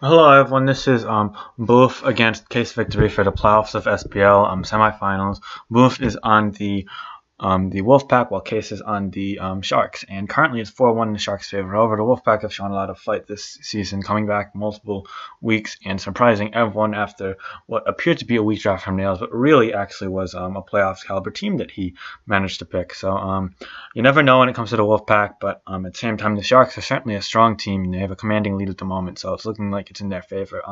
Hello everyone, this is Bouff against Case victory for the playoffs of SPL semifinals. Bouff is on the Wolfpack, while Case is on the Sharks. And currently it's 4-1 in the Sharks' favor. However, the Wolfpack have shown a lot of fight this season, coming back multiple weeks and surprising everyone after what appeared to be a weak draft from Nails, but really actually was a playoff caliber team that he managed to pick. So you never know when it comes to the Wolfpack, but at the same time, the Sharks are certainly a strong team, and they have a commanding lead at the moment, so it's looking like it's in their favor.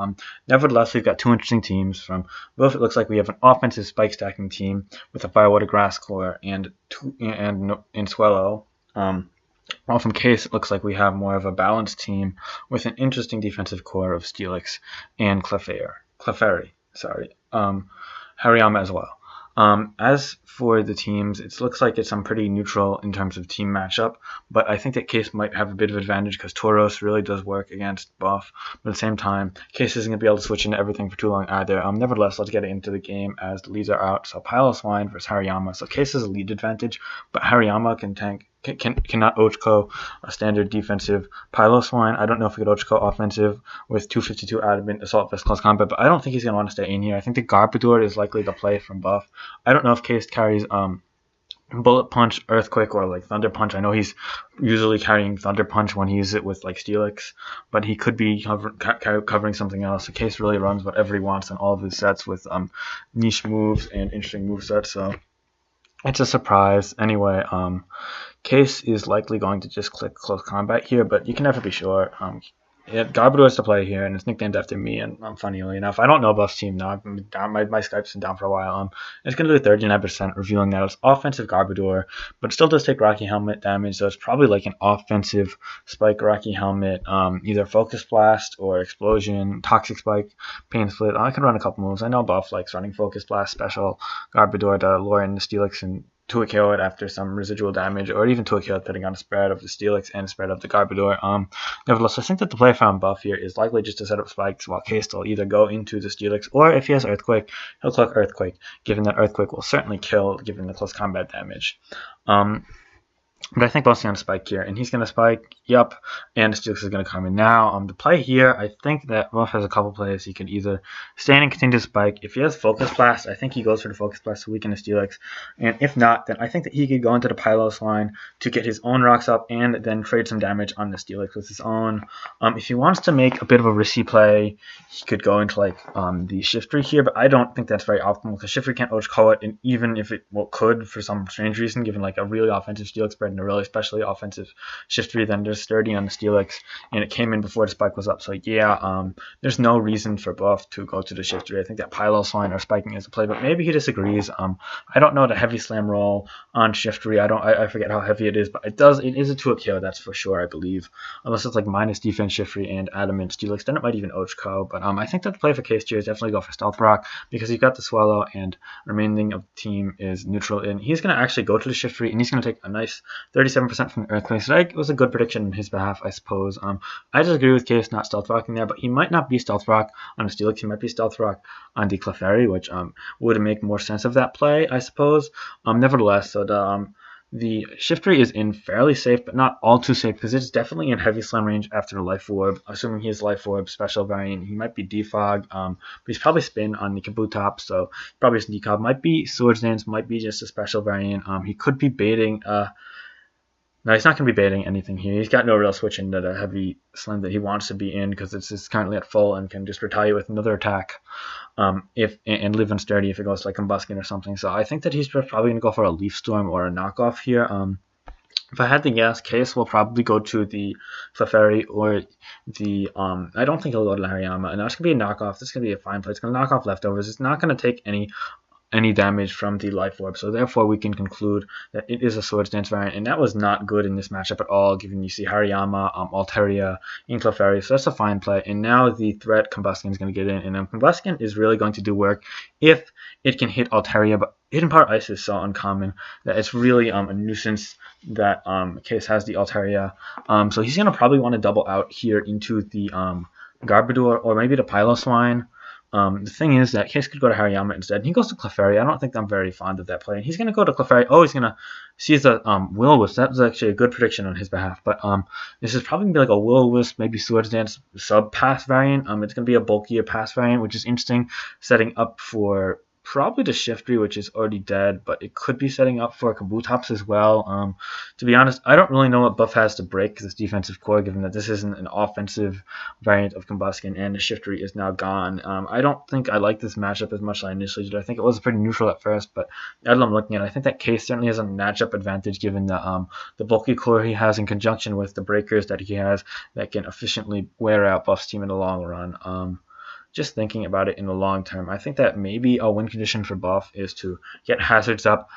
Nevertheless, we've got two interesting teams. From both, it looks like we have an offensive spike stacking team with a Firewater Grass core and in Swallow. While from Case, it looks like we have more of a balanced team with an interesting defensive core of Steelix and Clefairy. Hariyama as well. As for the teams, it looks like it's pretty neutral in terms of team matchup, but I think that Case might have a bit of advantage because Tauros really does work against Bouff, but at the same time, Case isn't going to be able to switch into everything for too long either. Nevertheless, let's get into the game as the leads are out. So Piloswine versus Hariyama. So Case has a lead advantage, but Hariyama cannot Ochko a standard defensive Piloswine. I don't know if he could Ochko offensive with 252 Adamant Assault Vest Close Combat, but I don't think he's going to want to stay in here. I think the Garbodor is likely to play from Bouff. I don't know if Case carries Bullet Punch, Earthquake, or like Thunder Punch. I know he's usually carrying Thunder Punch when he uses it with like Steelix, but he could be covering something else. So Case really runs whatever he wants on all of his sets with niche moves and interesting move sets. So it's a surprise. Anyway, Case is likely going to just click Close Combat here, but you can never be sure. Garbodor is to play here, and it's nicknamed after me. And funnily enough, I don't know Bouff's team now. I've been down, my Skype's been down for a while. It's going to do 39%, revealing that it's offensive Garbodor, but it still does take Rocky Helmet damage, so it's probably like an offensive Spike Rocky Helmet, either Focus Blast or Explosion, Toxic Spike, Pain Split. I can run a couple moves. I know Bouff likes running Focus Blast, Special Garbodor to lure in the Steelix and to a KO it after some residual damage, or even to a KO depending on the spread of the Steelix and the spread of the Garbodor. Nevertheless, I think that the play from Bouff here is likely just to set up spikes, while Case will either go into the Steelix, or if he has Earthquake, he'll click Earthquake, given that Earthquake will certainly kill given the close combat damage. But I think Bouff's going to spike here, and he's going to spike, yup, and the Steelix is going to come in. Now, the play here, I think that Bouff has a couple plays. He can either stand and continue to spike. If he has Focus Blast, I think he goes for the Focus Blast to weaken the Steelix. And if not, then I think that he could go into the Pylos line to get his own rocks up and then trade some damage on the Steelix with his own. If he wants to make a bit of a risky play, he could go into like the Shiftry here, but I don't think that's very optimal because Shiftry can't Ochko it, and even if it could for some strange reason, given like a really offensive Steelix spread and a really especially offensive Shiftry, then there's 30 on the Steelix, and it came in before the spike was up. So yeah, there's no reason for Bouff to go to the Shiftry. I think that Pylos line or spiking is a play, but maybe he disagrees. I don't know the heavy slam roll on Shiftry. I forget how heavy it is, but it is a 2-hit KO, that's for sure, I believe. Unless it's like minus defense Shiftry and Adamant Steelix, then it might even Ochko. But I think that the play for Case here is definitely go for Stealth Rock because you've got the Swallow and the remaining of the team is neutral. And he's going to actually go to the Shiftry, and he's going to take a nice 37% from the Earthquake. So that was a good prediction on his behalf, I suppose. I just agree with Case not Stealth Rocking there, but he might not be Stealth Rock on the Steelix. He might be Stealth Rock on the Clefairy, which would make more sense of that play, I suppose. Nevertheless, so the Shiftry is in fairly safe, but not all too safe, because it's definitely in heavy slam range after the Life Orb. Assuming he has Life Orb special variant, he might be Defog, but he's probably Spin on the Kabutops, so probably just Decob. Might be Swords Dance, might be just a special variant. He could be baiting. No, he's not going to be baiting anything here. He's got no real switch into the heavy slam that he wants to be in because it's currently at full and can just retaliate with another attack and live on sturdy if it goes like Combuskin or something. So I think that he's probably going to go for a Leaf Storm or a knockoff here. If I had to guess, Case will probably go to the Clefairy or the I don't think he'll go to Hariyama, and that's going to be a knockoff. This is going to be a fine play. It's going to knock off leftovers. It's not going to take any damage from the Life Orb, so therefore we can conclude that it is a Swords Dance variant, and that was not good in this matchup at all, given you see Hariyama, Altaria, and Clefairy, so that's a fine play. And now the threat Combuskin is going to get in, and Combuskin is really going to do work if it can hit Altaria, but Hidden Power Ice is so uncommon that it's really a nuisance that Case has the Altaria, so he's going to probably want to double out here into the Garbodor or maybe the Piloswine. The thing is that Case could go to Hariyama instead, and he goes to Clefairy. I don't think I'm very fond of that play. And he's going to go to Clefairy. Oh, he's going to seize the Will-O-Wisp. That was actually a good prediction on his behalf. But this is probably going to be like a Will-O-Wisp, maybe Swords Dance sub-pass variant. It's going to be a bulkier pass variant, which is interesting, setting up for probably the Shiftry, which is already dead, but it could be setting up for Kabutops as well. To be honest, I don't really know what Buff has to break this defensive core, given that this isn't an offensive variant of Combuskin, and the Shiftry is now gone. I don't think I like this matchup as much as I initially did. I think it was pretty neutral at first, but as I'm looking at it, I think that Case certainly has a matchup advantage, given the bulky core he has in conjunction with the breakers that he has that can efficiently wear out Buff's team in the long run. Just thinking about it in the long term, I think that maybe a win condition for Buff is to get hazards up,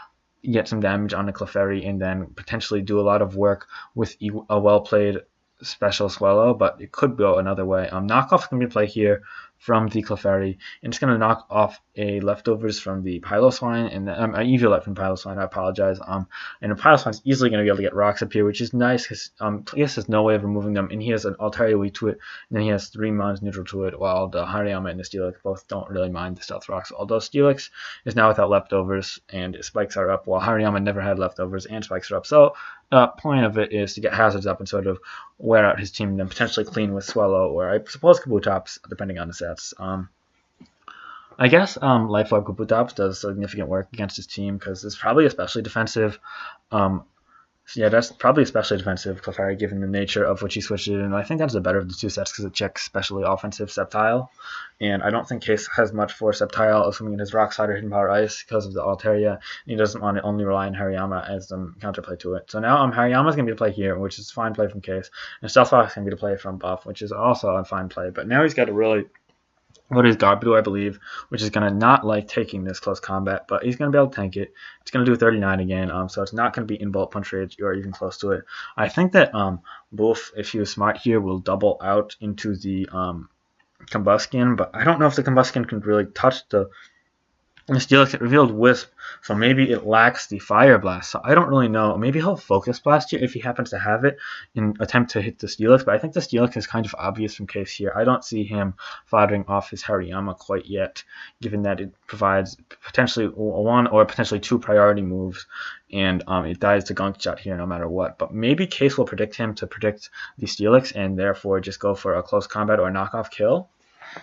get some damage on the Clefairy, and then potentially do a lot of work with a well-played special Swallow, but it could go another way. Knockoff can be played here from the Clefairy, and it's going to knock off a leftovers from the Piloswine, and an Eviolite from Piloswine, I apologize. And the Piloswine's easily going to be able to get rocks up here, which is nice, because Plius has no way of removing them, and he has an Altaria weak to it, and then he has 3 mons neutral to it, while the Hariyama and the Steelix both don't really mind the Stealth Rocks, although Steelix is now without leftovers, and his spikes are up, while Hariyama never had leftovers, and spikes are up. So the point of it is to get hazards up and sort of wear out his team, and then potentially clean with Swallow, or I suppose Kabutops, depending on the sets. I guess Life Orb Kabutops does significant work against his team, because it's probably especially defensive. Yeah, that's probably especially defensive, Clefairy, given the nature of which he switched it in. I think that's the better of the two sets, because it checks especially offensive Sceptile. And I don't think Case has much for Sceptile, assuming his Rock Slide or Hidden Power Ice, because of the Altaria. And he doesn't want to only rely on Hariyama as the counterplay to it. So now Hariyama's going to be the play here, which is a fine play from Case. And Stealth Rock's going to be the play from Buff, which is also a fine play. But now he's got to really what is Garbodor, I believe, which is going to not like taking this close combat, but he's going to be able to tank it. It's going to do 39 again, so it's not going to be in Bullet Punch Rage or even close to it. I think that Bouff, if he was smart here, will double out into the Combuskin, but I don't know if the Combuskin can really touch the Steelix. It revealed Wisp, so maybe it lacks the Fire Blast, so I don't really know. Maybe he'll Focus Blast here if he happens to have it and attempt to hit the Steelix, but I think the Steelix is kind of obvious from Case here. I don't see him firing off his Hariyama quite yet, given that it provides potentially 1 or potentially 2 priority moves, and it dies to Gunk Shot here no matter what. But maybe Case will predict him to predict the Steelix and therefore just go for a close combat or a knockoff kill,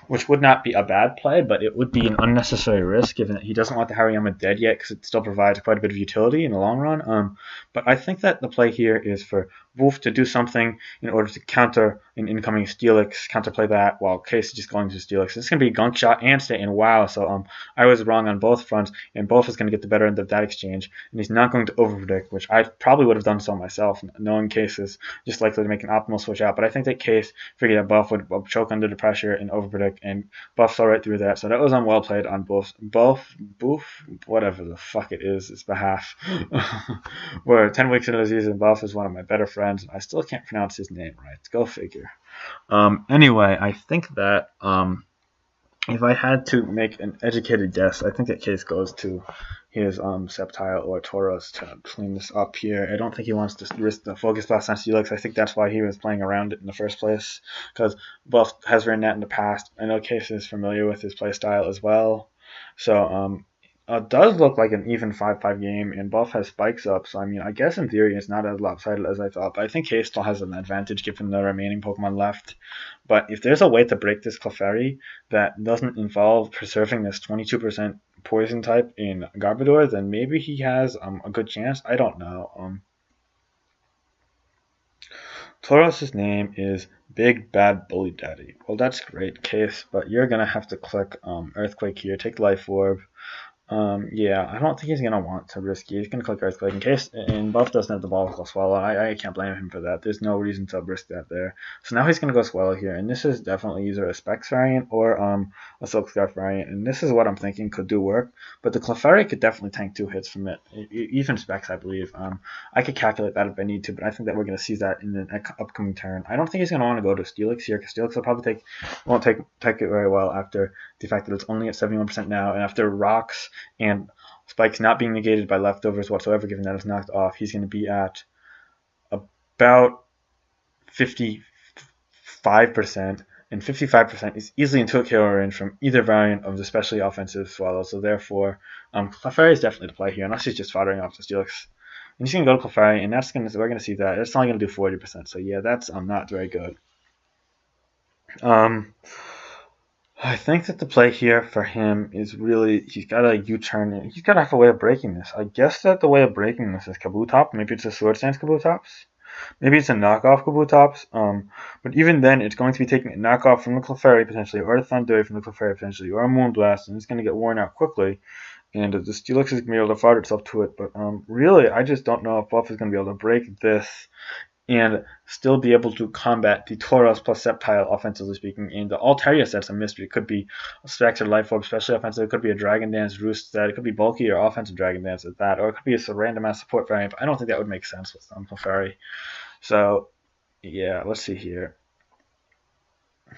which would not be a bad play, but it would be an unnecessary risk, given that he doesn't want the Hariyama dead yet, because it still provides quite a bit of utility in the long run. But I think that the play here is for Bouff to do something in order to counter an incoming Steelix, counterplay that, while Case is just going to Steelix. It's going to be Gunk Shot and Stay in WoW, so I was wrong on both fronts, and Bouff is going to get the better end of that exchange, and he's not going to overpredict, which I probably would have done so myself, knowing Case is just likely to make an optimal switch out. But I think that Case figured that Buff would choke under the pressure and overpredict, and Buff saw right through that, so that was well played on Bouff, whatever the fuck it is, its behalf. We're 10 weeks into the season. Buff is one of my better friends. I still can't pronounce his name right. Go figure. Anyway, I think that if I had to make an educated guess, I think that Case goes to his Sceptile or Tauros to clean this up here. I don't think he wants to risk the Focus Blast on Steelix. I think that's why he was playing around it in the first place, because Buff has ran that in the past. I know Case is familiar with his playstyle as well. So it does look like an even 5-5 game, and Buff has spikes up, so I mean, I guess in theory it's not as lopsided as I thought, but I think Case still has an advantage given the remaining Pokemon left. But if there's a way to break this Clefairy that doesn't involve preserving this 22% poison type in Garbodor, then maybe he has a good chance. I don't know. Tauros' name is Big Bad Bully Daddy. Well, that's great, Case, but you're going to have to click Earthquake here, take Life Orb. Yeah, I don't think he's going to want to risk it. He's going to click Earthquake in case, and Buff doesn't have the ball to go Swallow. I can't blame him for that. There's no reason to risk that there. So now he's going to go Swallow here, and this is definitely either a Specs variant or a Silk Scarf variant, and this is what I'm thinking could do work. But the Clefairy could definitely tank 2 hits from it, even Specs, I believe. I could calculate that if I need to, but I think that we're going to see that in the upcoming turn. I don't think he's going to want to go to Steelix here, because Steelix will probably won't take it very well after the fact that it's only at 71% now, and after Rocks and Spikes not being negated by leftovers whatsoever, given that it's knocked off, he's going to be at about 55%, and 55% is easily into a KO range from either variant of the specially offensive Swallow. So therefore, Clefairy is definitely the play here, unless he's just foddering off the Steelix. And he's gonna go to Clefairy, and we're gonna see that it's only gonna do 40%. So yeah, that's not very good. I think that the play here for him is really he's got a U-turn. He's got to have a way of breaking this. I guess that the way of breaking this is Kabutops. Maybe it's a Sword Stance Kabutops. Maybe it's a knockoff Kabutops. But even then, it's going to be taking a knockoff from the Clefairy potentially, or a Thundurry from the Clefairy potentially, or a Moonblast, and it's going to get worn out quickly. And the Steelix is going to be able to fodder itself to it. But really, I just don't know if Bouff is going to be able to break this and still be able to combat the Tauros plus Sceptile, offensively speaking. And the Altaria set's a mystery. It could be a Specs or Life Orb, especially offensive. It could be a Dragon Dance Roost set. It could be bulky or offensive Dragon Dance at that. Or it could be a random ass support variant. But I don't think that would make sense with Clefairy. So, yeah, let's see here.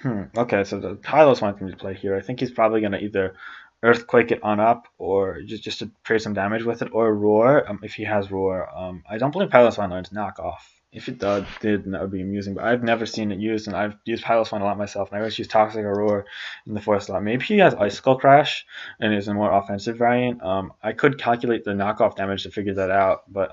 Okay, so the Tylos wants me to play here. I think he's probably going to either Earthquake it on up, or just to trade some damage with it, or Roar, if he has Roar. I don't believe Piloswine learns Knockoff. If it did, then that would be amusing, but I've never seen it used, and I've used Piloswine a lot myself, and I always use Toxic or Roar in the 4th slot. Maybe he has Icicle Crash, and is a more offensive variant. I could calculate the knockoff damage to figure that out, but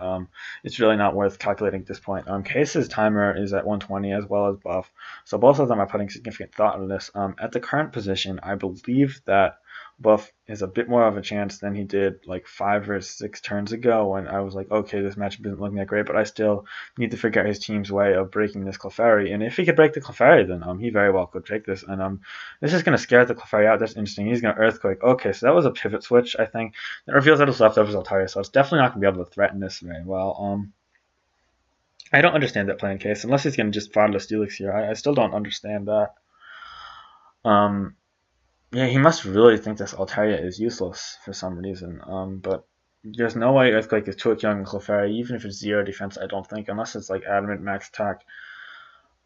it's really not worth calculating at this point. Case's timer is at 120 as well as Bouff, so both of them are putting significant thought into this. At the current position, I believe that Bouff has a bit more of a chance than he did like 5 or 6 turns ago when I was like, okay, this matchup isn't looking that great, but I still need to figure out his team's way of breaking this Clefairy. And if he could break the Clefairy, then he very well could take this. And this is going to scare the Clefairy out. That's interesting. He's going to Earthquake. Okay, so that was a pivot switch, I think. It reveals that his leftovers Altaria, so it's definitely not going to be able to threaten this very well. I don't understand that playing case, unless he's going to just fodder the Steelix here. I still don't understand that. Yeah, he must really think this Altaria is useless for some reason. But there's no way Earthquake is too young in Clefairy, even if it's 0 defense, I don't think, unless it's like Adamant, Max Attack,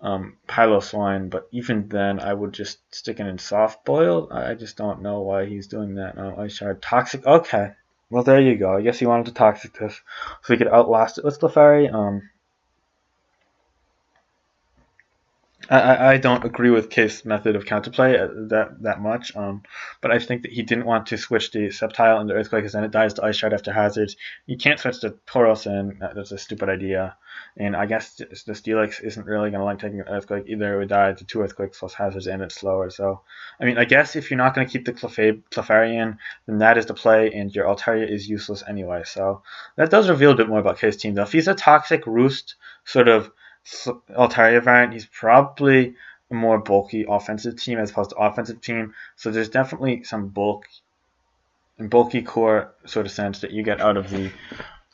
Piloswine. But even then, I would just stick it in Soft Boil. I just don't know why he's doing that. Ice Shard, Toxic, okay. Well, there you go. I guess he wanted to Toxic this so he could outlast it with Clefairy. I don't agree with Case's method of counterplay that much, but I think that he didn't want to switch the Sceptile into Earthquake because then it dies to Ice Shard after hazards. You can't switch the Tauros in. That's a stupid idea. And I guess the Steelix isn't really going to like taking an Earthquake. Either it would die to 2 Earthquakes plus hazards and it's slower. So, I mean, I guess if you're not going to keep the Clefairy in, then that is the play and your Altaria is useless anyway. So that does reveal a bit more about Case's team though. If he's a Toxic Roost sort of Altaria variant, he's probably a more bulky offensive team as opposed to offensive team. So there's definitely some bulky core sort of sense that you get out of the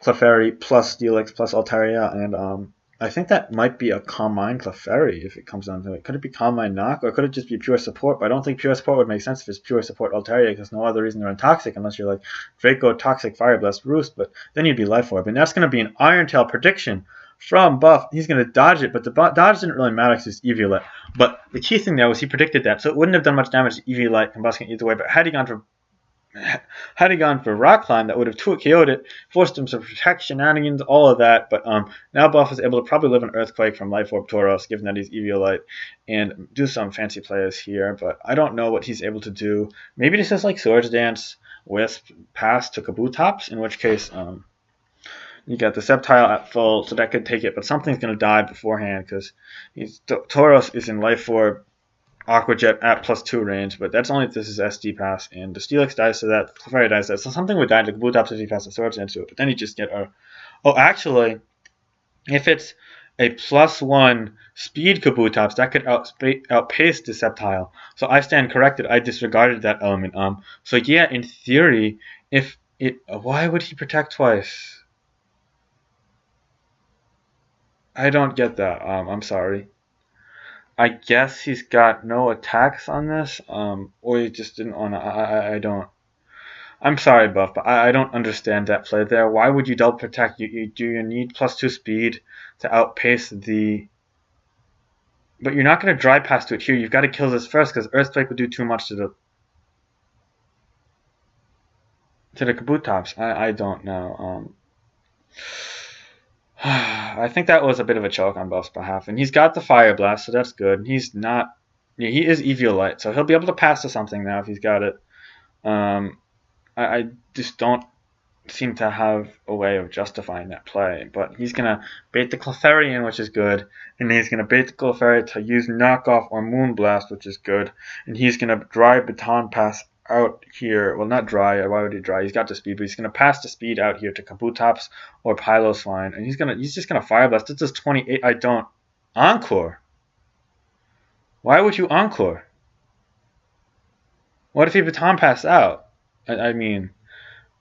Clefairy plus Steelix plus Altaria, and I think that might be a Calm Mind Clefairy if it comes down to it. Could it be Calm Mind Knock, or could it just be pure support? But I don't think pure support would make sense if it's pure support Altaria, because no other reason to run Toxic unless you're like Draco, Toxic, Fire Blast, Roost, but then you'd be Life Orb, and that's going to be an Iron Tail prediction from Bouff. He's going to dodge it, but the dodge didn't really matter because it's Eviolite. But the key thing there was he predicted that, so it wouldn't have done much damage to Eviolite combusting either way, but had he gone for Rock Climb, that would have 2-KO'd it, forced him to protect shenanigans, all of that. But now Bouff is able to probably live an Earthquake from Life Orb Tauros, given that he's Eviolite, and do some fancy plays here. But I don't know what he's able to do. Maybe this is like Swords Dance, Wisp, Pass to Kabutops, in which case you got the Sceptile at full, so that could take it. But something's going to die beforehand because Tauros is in Life Orb, Aqua Jet at +2 range, but that's only if this is SD pass, and the Steelix dies to that, the Clefairy dies to that, so something would die to Kabutops if he passes the Swords into it, but then you just get a... Oh, actually, if it's a +1 speed Kabutops, that could outpace the Sceptile. So I stand corrected, I disregarded that element. So yeah, in theory, if it... Why would he protect twice? I don't get that. I'm sorry. I guess he's got no attacks on this, or he just didn't want to. I don't. I'm sorry, Bouff, but I don't understand that play there. Why would you double protect? Do you need +2 speed to outpace the? But you're not going to dry pass to it here. You've got to kill this first because Earthquake would do too much to the Kabutops. I don't know. I think that was a bit of a choke on Bouff's behalf, and he's got the Fire Blast, so that's good. He's not Yeah, he is Eviolite, so he'll be able to pass to something now if he's got it. Um, I just don't seem to have a way of justifying that play. But he's going to bait the Clefairy in, which is good. And he's going to bait the Clefairy to use Knockoff or Moonblast, which is good. And he's going to dry Baton Pass out here. Well, not dry. Why would he dry? He's got the speed, but he's going to pass the speed out here to Kabutops or Piloswine. And he's just going to Fire Blast. This is 28. I don't. Encore. Why would you Encore? What if he Baton Pass out? I mean,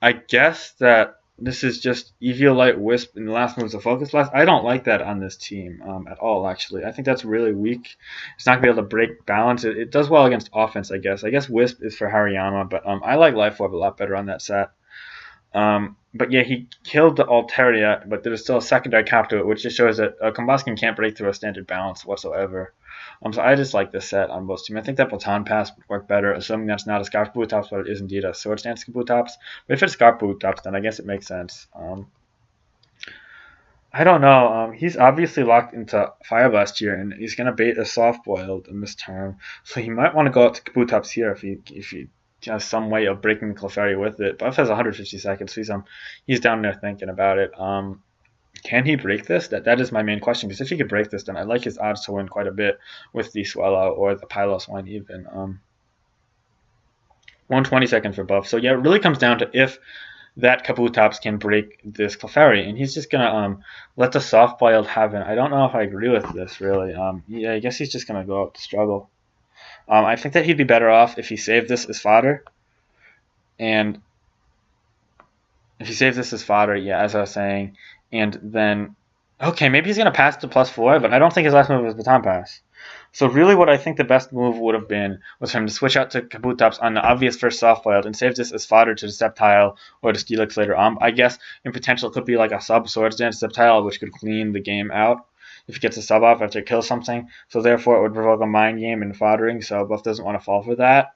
I guess that this is just Eviolite Wisp and the last move is a Focus Blast. I don't like that on this team at all, actually. I think that's really weak. It's not going to be able to break balance. It does well against offense, I guess. I guess Wisp is for Hariyama, but I like Life Orb a lot better on that set. But yeah, he killed the Altaria, but there's still a secondary cap to it, which just shows that Combusken can't break through a standard balance whatsoever. So I just like this set on both teams. I think that Baton Pass would work better, assuming that's not a Scarf Kabutops, but it is indeed a Swords Dance Kabutops. But if it's Scarf Kabutops, then I guess it makes sense. I don't know. He's obviously locked into Fire Blast here, and he's going to bait a Soft Boiled in this turn. So he might want to go out to Kabutops here if he has some way of breaking the Clefairy with it. Buff has 150 seconds, so he's down there thinking about it. Can he break this? That is my main question, because if he could break this, then I like his odds to win quite a bit with the Swallow or the Piloswine even. 120 seconds for Buff. So yeah, it really comes down to if that Kabutops can break this Clefairy, and he's just gonna let the Soft Boiled have it. I don't know if I agree with this really. Yeah, I guess he's just gonna go out to struggle. I think that he'd be better off if he saved this as fodder, and if he saves this as fodder, yeah, as I was saying. And then, okay, maybe he's going to pass to +4, but I don't think his last move was Baton Pass. So really what I think the best move would have been was for him to switch out to Kabutops on the obvious first Soft Boiled and save this as fodder to the Sceptile or the Steelix later on. I guess in potential it could be like a sub Swords Dance Sceptile, which could clean the game out if he gets a sub off after it kills something. So therefore it would provoke a mind game and foddering, so Buff doesn't want to fall for that,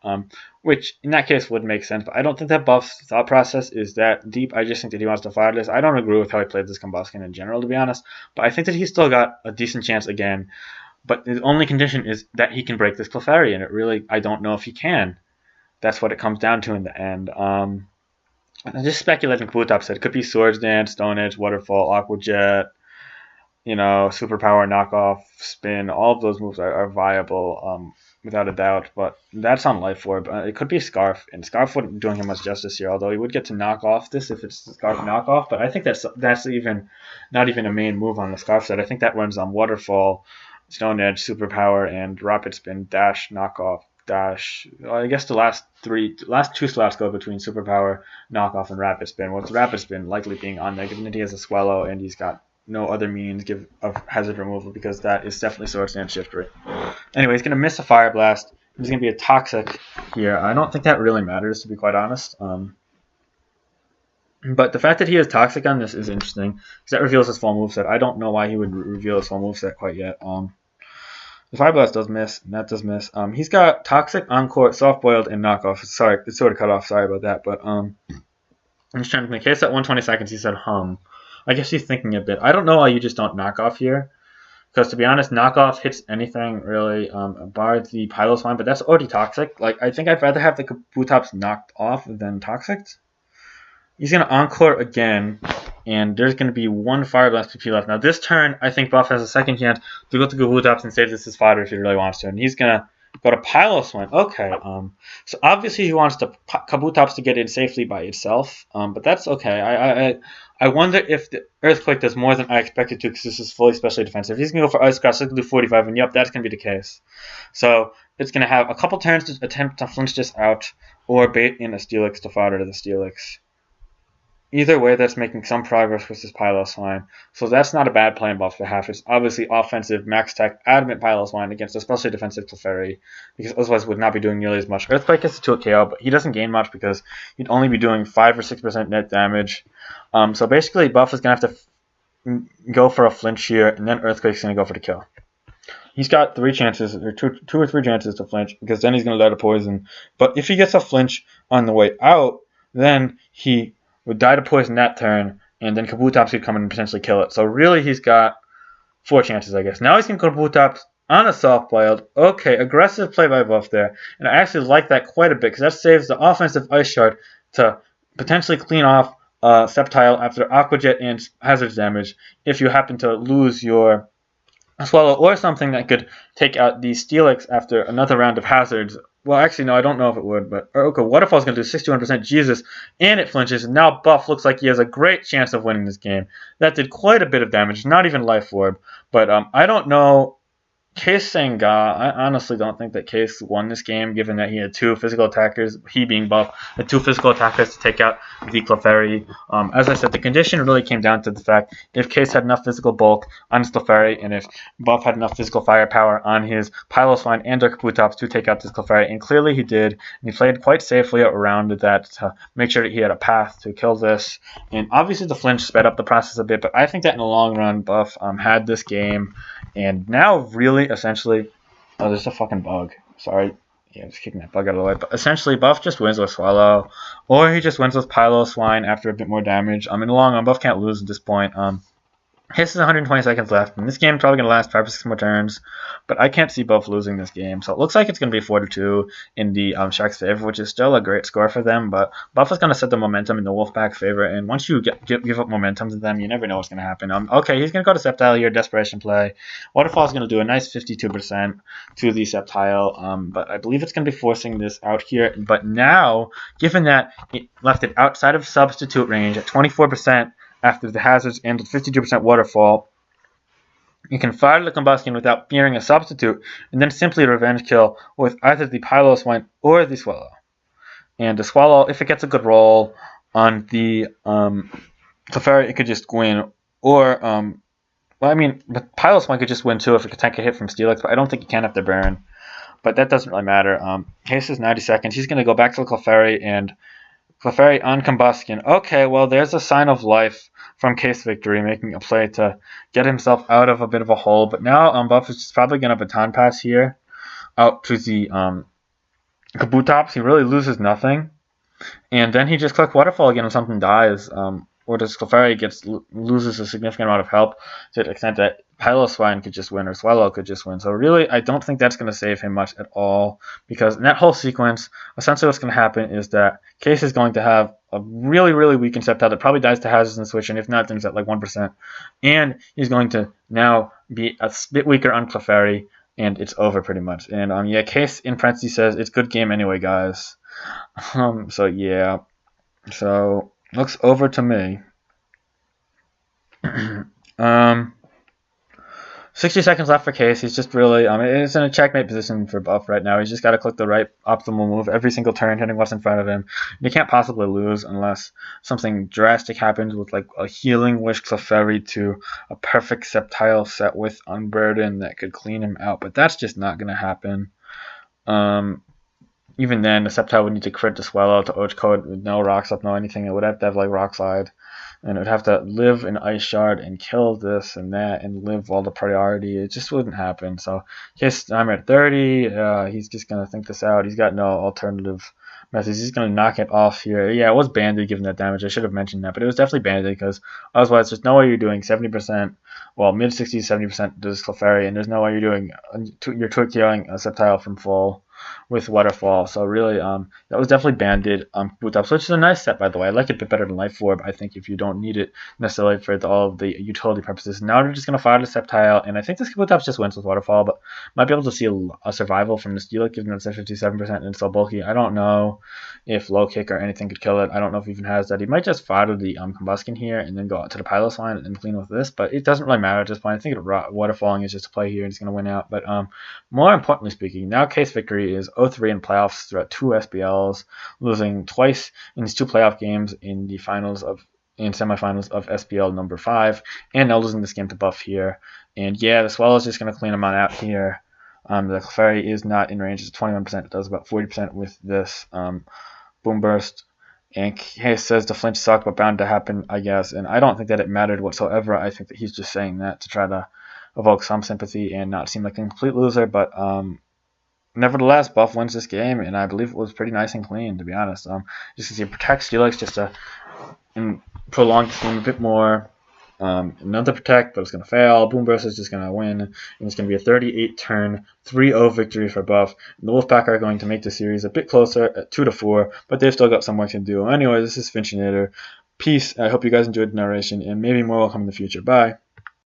which in that case would make sense. But I don't think that Buff's thought process is that deep. I just think that he wants to fodder this. I don't agree with how he played this Combusken in general, to be honest, but I think that he's still got a decent chance again. But the only condition is that he can break this Clefairy, and I don't know if he can. That's what it comes down to in the end. I'm just speculating Kabutops said. It could be Swords Dance, Stone Edge, Waterfall, Aqua Jet, Superpower, Knockoff, Spin. All of those moves are viable, without a doubt. But that's on Life Orb. It could be Scarf, and Scarf wouldn't doing him much justice here, although he would get to knock off this if it's Scarf Knockoff. But I think that's even not even a main move on the Scarf set. I think that runs on Waterfall, Stone Edge, Superpower, and Rapid Spin, Dash, Knockoff, Dash. Well, I guess the last two slots go between Superpower, Knockoff, and Rapid Spin. With Rapid Spin likely being on there, given that he has a Swallow and he's got no other means of hazard removal, because that is definitely Swords Dance Shift Rate. Anyway, he's going to miss a Fire Blast. He's going to be a Toxic here. I don't think that really matters, to be quite honest. But the fact that he is Toxic on this is interesting, because that reveals his full moveset. I don't know why he would reveal his full moveset quite yet. The Fire Blast does miss, and that does miss. He's got Toxic, Encore, Soft Boiled, and Knockoff. Sorry, it's sort of cut off. Sorry about that. But I'm just trying to think. Case at 120 seconds, he said hum. I guess he's thinking a bit. I don't know why you just don't Knockoff here, because to be honest, Knockoff hits anything really, bar the Piloswine, but that's already Toxic. Like, I think I'd rather have the Kabutops knocked off than Toxic. He's going to Encore again, and there's going to be one Fire Blast PP left. Now, this turn, I think Buff has a second chance to go to Kabutops and save this as fodder if he really wants to. And he's going to go to Piloswine. Okay. So, obviously, he wants the Kabutops to get in safely by itself, but that's okay. I wonder if the Earthquake does more than I expected to, because this is fully specially defensive. He's going to go for Ice Cross, he's going to do 45, and yep, that's going to be the case. So, it's going to have a couple turns to attempt to flinch this out, or bait in a Steelix to fodder to the Steelix. Either way, that's making some progress with this Piloswine. So that's not a bad play in Buff's behalf. It's obviously offensive, max tech, adamant Piloswine against especially defensive Clefairy, because otherwise would not be doing nearly as much. Earthquake gets to a KO, but he doesn't gain much because he'd only be doing 5 or 6% net damage. So basically, Buff is going to have to go for a flinch here, and then Earthquake's going to go for the kill. He's got 3 chances, or two or three chances to flinch, because then he's going to let a poison. But if he gets a flinch on the way out, then he would die to poison that turn, and then Kabutops could come in and potentially kill it. So really, he's got 4 chances, I guess. Now he's going to go to Kabutops, on a soft boiled. Okay, aggressive play by Bouff there. And I actually like that quite a bit because that saves the offensive ice shard to potentially clean off Sceptile after Aqua Jet and Hazard's damage if you happen to lose your Swallow or something that could take out the Steelix after another round of hazards. Well, actually, no, I don't know if it would, but okay, Waterfall's going to do 61%, Jesus, and it flinches, and now Bouff looks like he has a great chance of winning this game. That did quite a bit of damage, not even Life Orb, but I don't know. Case Senga, I honestly don't think that Case won this game, given that he had two physical attackers, he being Bouff, had two physical attackers to take out the Clefairy. As I said, the condition really came down to the fact if Case had enough physical bulk on his Clefairy, and if Bouff had enough physical firepower on his Piloswine and Kabutops to take out this Clefairy, and clearly he did, and he played quite safely around that to make sure that he had a path to kill this. And obviously the flinch sped up the process a bit, but I think that in the long run, Bouff had this game. And now, really, essentially, oh, there's a fucking bug. Sorry. Yeah, I'm just kicking that bug out of the way. But essentially, Bouff just wins with Swallow, or he just wins with Piloswine after a bit more damage. In the long run, Bouff can't lose at this point. His is 120 seconds left, and this game's probably going to last 5 or 6 more turns, but I can't see Bouff losing this game. So it looks like it's going to be 4-2 in the Sharks' favor, which is still a great score for them, but Bouff is going to set the momentum in the Wolfpack favor, and once you give up momentum to them, you never know what's going to happen. Okay, he's going to go to Sceptile here, Desperation play. Waterfall's going to do a nice 52% to the Sceptile, but I believe it's going to be forcing this out here. But now, given that it left it outside of substitute range at 24%, after the hazards and 52% waterfall, you can fire the combustion without fearing a substitute, and then simply revenge kill with either the Piloswine or the Swallow. And the Swallow, if it gets a good roll on the Clefairy, it could just win. Or, the Piloswine could just win too if it could tank a hit from Steelix, but I don't think it can after Burn. But that doesn't really matter. Haste is 90 seconds. He's going to go back to the Clefairy and Clefairy on combustion. Okay, well, there's a sign of life from Case Victory, making a play to get himself out of a bit of a hole. But now Bouff is probably going to baton pass here out to the Kabutops. He really loses nothing. And then he just clicks Waterfall again when something dies. Or this Clefairy loses a significant amount of health to the extent that Piloswine could just win or Swallow could just win. So really, I don't think that's going to save him much at all, because in that whole sequence, essentially what's going to happen is that Case is going to have a really, really weak Sceptile that probably dies to hazards and switch, and if not, then it's at like 1%. And he's going to now be a bit weaker on Clefairy, and it's over pretty much. And yeah, Case in parentheses says, it's good game anyway, guys. So yeah. So looks over to me. 60 seconds left for Case. He's just really, it's in a checkmate position for Bouff right now. He's just got to click the right optimal move every single turn, hitting what's in front of him. You can't possibly lose unless something drastic happens with like a Healing Wish Clefairy to a perfect Sceptile set with Unburden that could clean him out. But that's just not going to happen. Even then, the Sceptile would need to crit the Swallow to Oach Code with no Rocks up, no anything. It would have to have like Rock Slide. And it would have to live an Ice Shard and kill this and that and live all the priority. It just wouldn't happen. So, Case, I'm at 30. He's just going to think this out. He's got no alternative methods. He's going to knock it off here. Yeah, it was banded given that damage. I should have mentioned that. But it was definitely banded because otherwise there's no way you're doing 70%, well, mid-60s, 70% to this Clefairy. And there's no way you're doing, you're killing a Sceptile from full with Waterfall. So really, that was definitely banded Kabutops, which is a nice set, by the way. I like it a bit better than Life Orb, I think, if you don't need it necessarily for all of the utility purposes. Now they're just going to fire the Sceptile, and I think this Kabutops just wins with Waterfall, but might be able to see a survival from this Steelix, given that it's at 57% and it's so bulky. I don't know if Low Kick or anything could kill it. I don't know if he even has that. He might just fire the Combustion here and then go out to the Piloswine and clean with this, but it doesn't really matter at this point. I think Waterfalling is just a play here and he's going to win out. But more importantly speaking, now Case Victory is 0-3 in playoffs throughout 2 SPLs, losing twice in his 2 playoff games in the semifinals of SPL number 5, and now losing this game to Bouff here. And yeah, the Swallow is just going to clean him on out here. The Clefairy is not in range. It's 21%. It does about 40% with this Boom Burst. And Case says the flinch sucked, but bound to happen, I guess. And I don't think that it mattered whatsoever. I think that he's just saying that to try to evoke some sympathy and not seem like a complete loser. But nevertheless, Bouff wins this game, and I believe it was pretty nice and clean, to be honest. Just because he protects Steelix just to prolong the game a bit more. Another protect, but it's going to fail. Boom Burst is just going to win, and it's going to be a 38-turn 3-0 victory for Bouff. And the Wolfpack are going to make the series a bit closer at 2-4, but they've still got some work to do. Anyway, this is Finchinator. Peace. I hope you guys enjoyed the narration, and maybe more will come in the future. Bye.